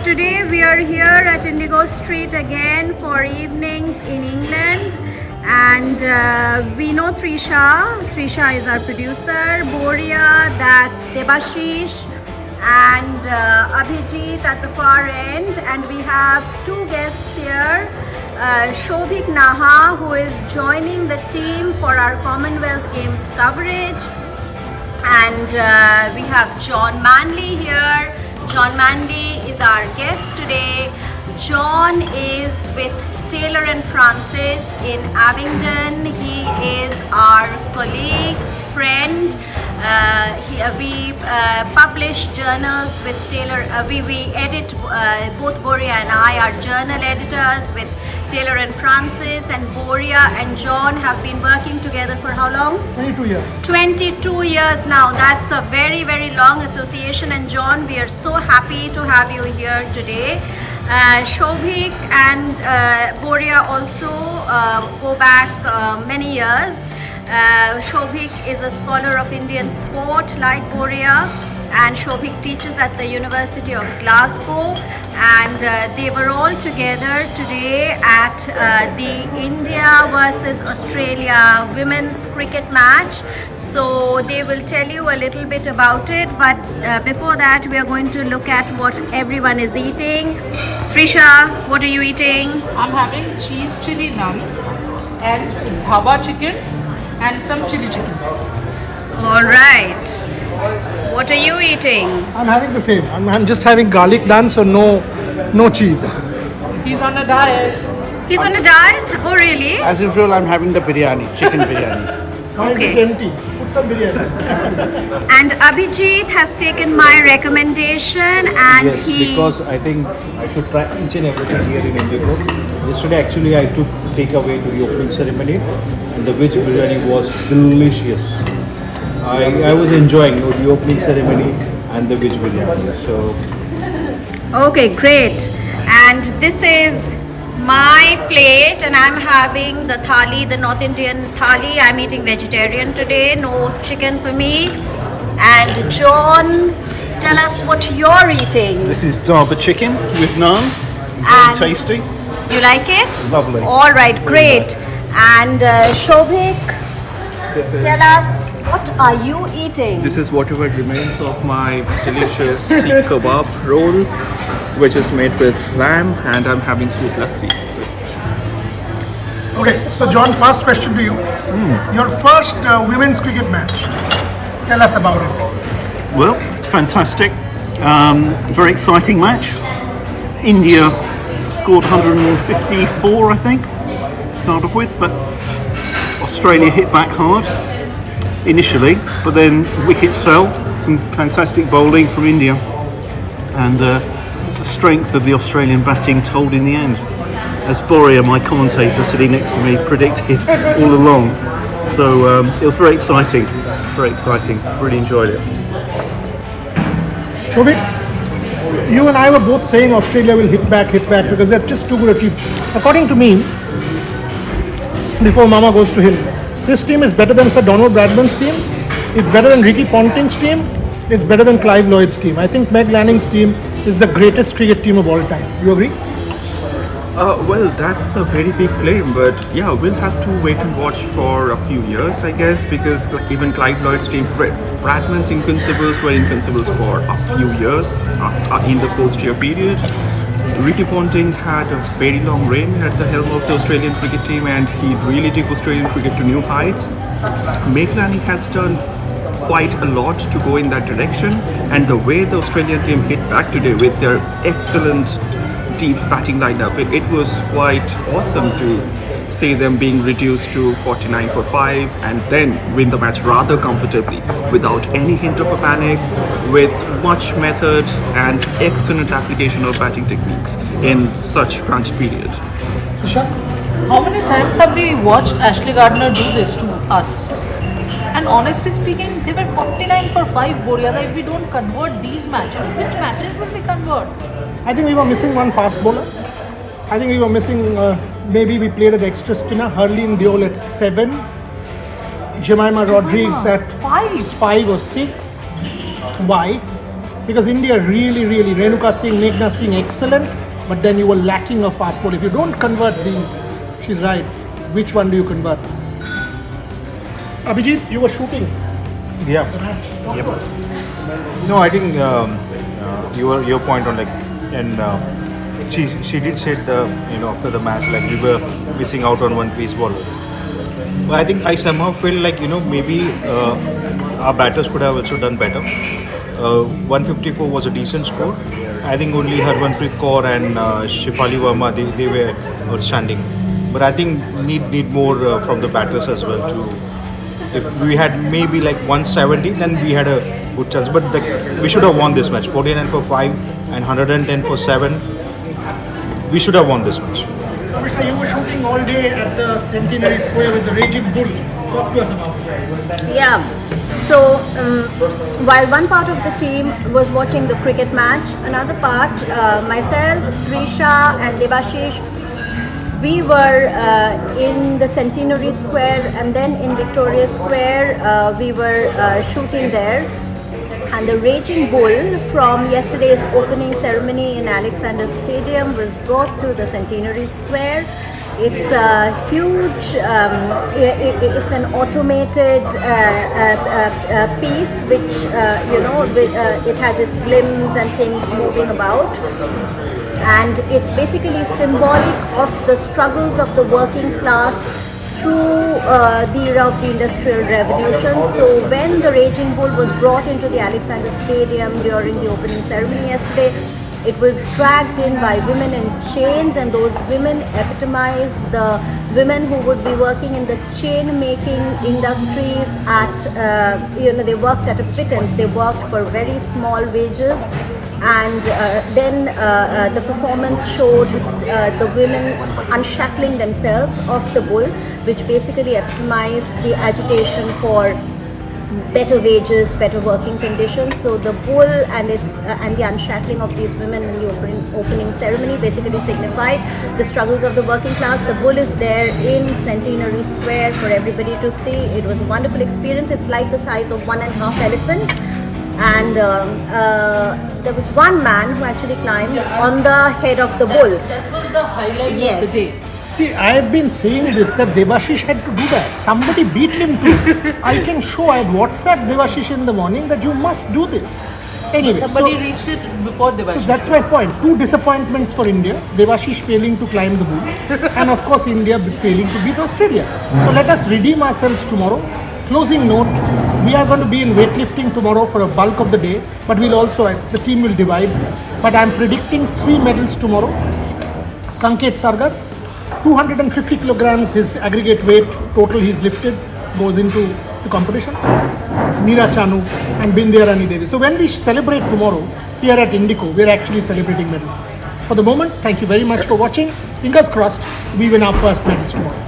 today we are here at Indigo Street again for evenings in England, and we know Trisha. Trisha is our producer, Boria, that's Debashish, and Abhijit at the far end, and we have two guests here. Shobhik Naha, who is joining the team for our Commonwealth Games coverage, and we have John Manley here. John Manley is our guest today. John is with Taylor and Francis in Abingdon. He is our colleague, friend. We publish journals with Taylor. We edit, both Boria and I are journal editors with Taylor and Francis, and Boria and John have been working together for how long? 22 years. 22 years now. That's a very, very long association. And John, we are so happy to have you here today. Shobhik and Boria also go back many years. Shobhik is a scholar of Indian sport like Boria, and Shobhik teaches at the University of Glasgow, and they were all together today at the India versus Australia women's cricket match. So they will tell you a little bit about it, but before that we are going to look at what everyone is eating. Trisha, what are you eating? I'm having cheese chili naan and dhaba chicken and some chili chicken. All right. What are you eating? I'm having the same. I'm just having garlic naan, so no cheese. He's on a diet. He's on a diet? Oh, really? As usual, I'm having the biryani, chicken biryani. Now Okay. it's empty. Put some biryani. And Abhijit has taken my recommendation, and Yes, because I think I should try each and everything here in Indigo. Yesterday, actually, I took takeaway to the opening ceremony, and the veg biryani was delicious. I was enjoying the opening ceremony and the veg biryani. So Okay, great. And this is my plate, and I'm having the thali, the North Indian thali. I'm eating vegetarian today, no chicken for me. And John, tell us what you're eating. this is dhaba chicken with naan. And- Very tasty. You like it? Lovely. All right, great. And Shobhik, tell us, what are you eating? This is whatever remains of my delicious seekh kebab roll, which is made with lamb, and I'm having sweet lassi. Okay, so John, first question to you. Your first women's cricket match. Tell us about it. Well, fantastic. Very exciting match. India scored 154, I think, to start off with, but Australia hit back hard initially, but then wickets fell. Some fantastic bowling from India, and the strength of the Australian batting told in the end, as Boria, my commentator sitting next to me, predicted all along. So it was very exciting, really enjoyed it. Shobhik, you and I were both saying Australia will hit back because they're just too good a team. According to me, before Mama goes to him, this team is better than Sir Donald Bradman's team. It's better than Ricky Ponting's team. It's better than Clive Lloyd's team. I think Meg Lanning's team is the greatest cricket team of all time. You agree? Well, that's a very big claim, but yeah, we'll have to wait and watch for a few years, I guess, because even Clive Lloyd's team, Bradman's Invincibles were Invincibles for a few years in the post-year period. Ricky Ponting had a very long reign at the helm of the Australian cricket team, and he really took Australian cricket to new heights. Meg Lanning has done quite a lot to go in that direction, and the way the Australian team hit back today with their excellent deep batting lineup, it was quite awesome to see them being reduced to 49 for 5 and then win the match rather comfortably without any hint of a panic, with much method and excellent application of batting techniques in such crunched period. Trisha? How many times have we watched Ashley Gardner do this to us? And honestly speaking, they were 49 for 5, Boria. If we don't convert these matches, which matches will we convert? I think we were missing one fast bowler. I think we were missing, maybe we played an extra spinner, Harleen Deol at 7, Jemima Rodrigues at 5 or 6. Why? Because India really, Renuka Singh, Meghna Singh, excellent, but then you were lacking a fast bowler. If you don't convert these, she's right. Which one do you convert? Abhijit, you were shooting Yeah. the match. Talk Yep. to us. No, I think your point on and she did say after the match we were missing out on one pace bowler. But I think I somehow feel maybe our batters could have also done better. 154 was a decent score. I think only Harmanpreet Kaur and Shefali Verma they were outstanding. But I think need more from the batters as well too. If we had maybe 170, then we had a good chance. But we should have won this match. 49 for 5 and 110 for 7. We should have won this match. Krishna, you were shooting all day at the Centenary Square with the Raging Bull. Talk to us about it. Yeah. So while one part of the team was watching the cricket match, another part, myself, Trisha and Devashish, we were in the Centenary Square, and then in Victoria Square we were shooting there. And the Raging Bull from yesterday's opening ceremony in Alexander Stadium was brought to the Centenary Square. It's a huge, it's an automated piece which, it has its limbs and things moving about. And it's basically symbolic of the struggles of the working class through the era of the Industrial Revolution. So when the Raging Bull was brought into the Alexander Stadium during the opening ceremony yesterday, it was dragged in by women in chains, and those women epitomize the women who would be working in the chain making industries at, they worked at a pittance, they worked for very small wages. And then the performance showed the women unshackling themselves of the bull, which basically epitomized the agitation for better wages, better working conditions. So the bull and the unshackling of these women in the opening ceremony basically signified the struggles of the working class. The bull is there in Centenary Square for everybody to see. It was a wonderful experience. It's like the size of 1.5 elephant. And there was one man who actually climbed on the head of the bull. That was the highlight Yes. of the day. See, I have been saying this, that Devashish had to do that. Somebody beat him to it. I can show, I had WhatsApped Devashish in the morning that you must do this. Anyway, Somebody so, reached it before the so that's my point. Two disappointments for India. Devashish failing to climb the bull, and of course India failing to beat Australia. So let us redeem ourselves tomorrow. Closing note, we are going to be in weightlifting tomorrow for a bulk of the day, but we'll also, the team will divide. But I'm predicting 3 medals tomorrow. Sanket Sargar, 250 kilograms, his aggregate weight total he's lifted goes into the competition. Meera Chanu and Bindya Rani Devi. So when we celebrate tomorrow here at Indico, we're actually celebrating medals. For the moment, thank you very much for watching. Fingers crossed, we win our first medals tomorrow.